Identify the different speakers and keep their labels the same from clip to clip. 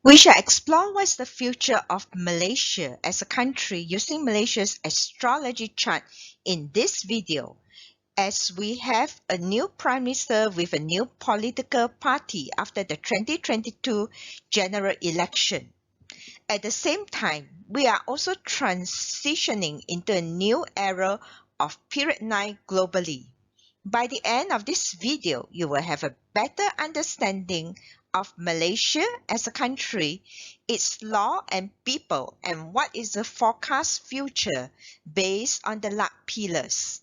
Speaker 1: We shall explore what's the future of Malaysia as a country using Malaysia's astrology chart in this video, as we have a new Prime Minister with a new political party after the 2022 general election. At the same time, we are also transitioning into a new era of Period 9 globally. By the end of this video, you will have a better understanding of Malaysia as a country, its law and people, and what is the forecast future based on the luck pillars.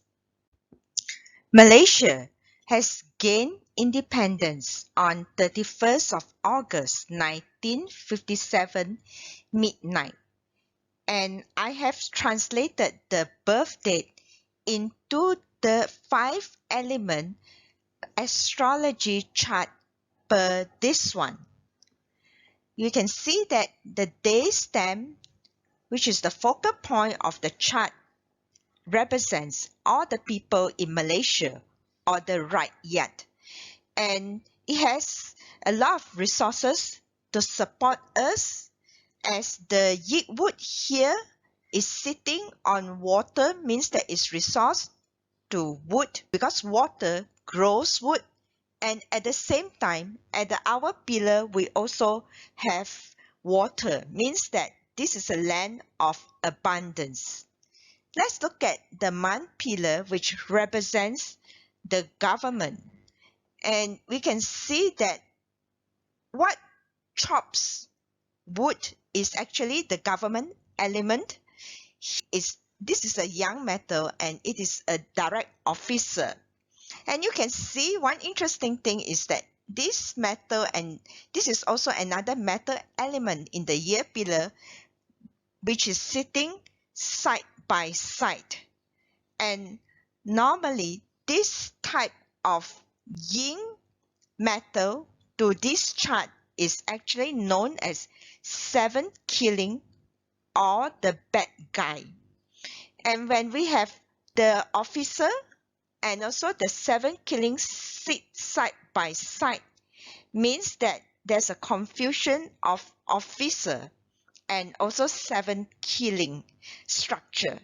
Speaker 1: Malaysia has gained independence on 31st of August 1957 midnight, and I have translated the birth date into the 5-element astrology chart per this one. You can see that the day stamp, which is the focal point of the chart, represents all the people in Malaysia or the right yet. And it has a lot of resources to support us, as the yeet wood here is sitting on water, means that it's resource to wood because water grows wood. And at the same time, at the hour pillar, we also have water, means that this is a land of abundance. Let's look at the month pillar, which represents the government. And we can see that what chops wood is actually the government element. This is a young metal and it is a direct officer. And you can see one interesting thing is that this metal, and this is also another metal element in the year pillar, which is sitting side by side. And normally this type of yin metal to this chart is actually known as 7 killing or the bad guy. And when we have the officer and also the 7 killings sit side by side, means that there's a confusion of officer and also 7 killing structure.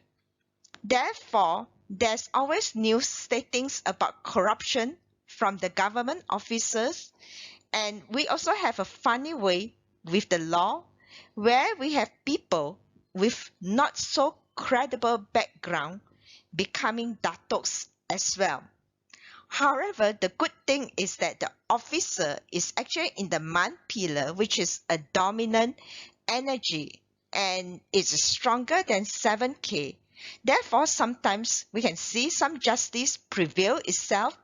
Speaker 1: Therefore, there's always news statings about corruption from the government officers, and we also have a funny way with the law where we have people with not so credible background becoming datos as well. However, the good thing is that the officer is actually in the month pillar, which is a dominant energy, and it's stronger than 7K. Therefore, sometimes we can see some justice prevail itself,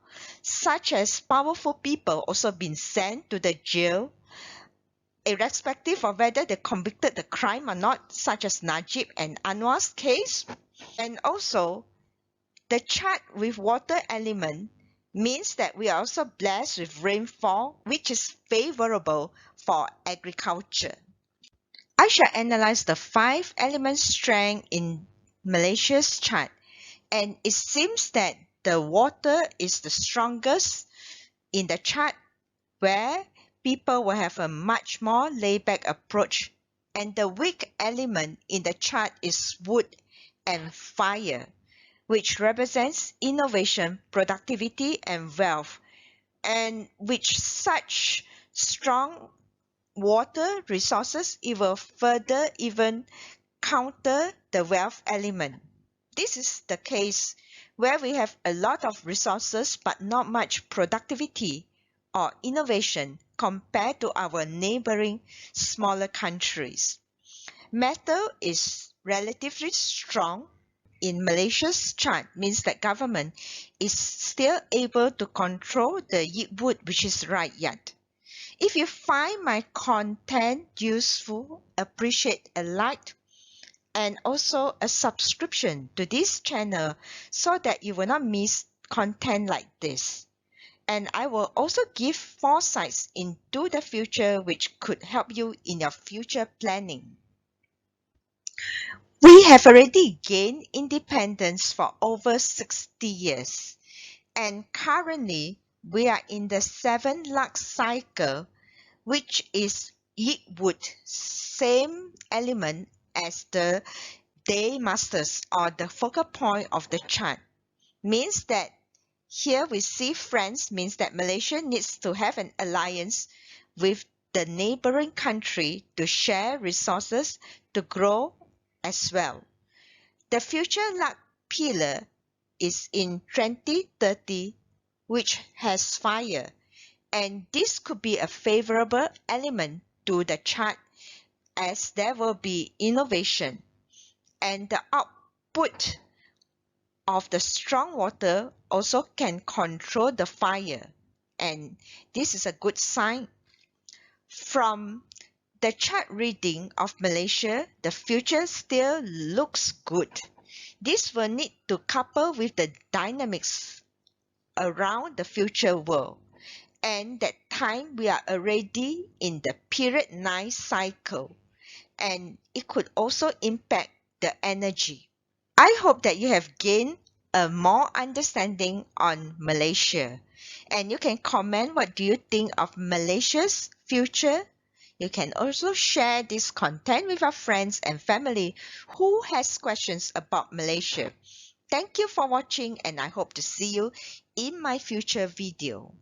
Speaker 1: such as powerful people also been sent to the jail, irrespective of whether they convicted the crime or not, such as Najib and Anwar's case. And also, the chart with water element means that we are also blessed with rainfall, which is favorable for agriculture. I shall analyze the 5-element strength in Malaysia's chart, and it seems that the water is the strongest in the chart, where people will have a much more laid-back approach, and the weak element in the chart is wood and fire, which represents innovation, productivity, and wealth, and with such strong water resources, it will further even counter the wealth element. This is the case where we have a lot of resources but not much productivity or innovation compared to our neighboring smaller countries. Metal is relatively strong in Malaysia's chart, means that government is still able to control the yeet wood, which is right yet. If you find my content useful, appreciate a like and also a subscription to this channel so that you will not miss content like this. And I will also give foresights into the future which could help you in your future planning. We have already gained independence for over 60 years, and currently we are in the 7 luck cycle, which is it would same element as the day masters or the focal point of the chart. Means that here we see friends means that Malaysia needs to have an alliance with the neighboring country to share resources to grow as well. The future luck pillar is in 2030, which has fire, and this could be a favorable element to the chart as there will be innovation and the output of the strong water also can control the fire, and this is a good sign. From the chart reading of Malaysia, the future still looks good. This will need to couple with the dynamics around the future world, and that time we are already in the period 9 cycle, and it could also impact the energy. I hope that you have gained a more understanding on Malaysia, and you can comment what do you think of Malaysia's future. You can also share this content with our friends and family who has questions about Malaysia. Thank you for watching, and I hope to see you in my future video.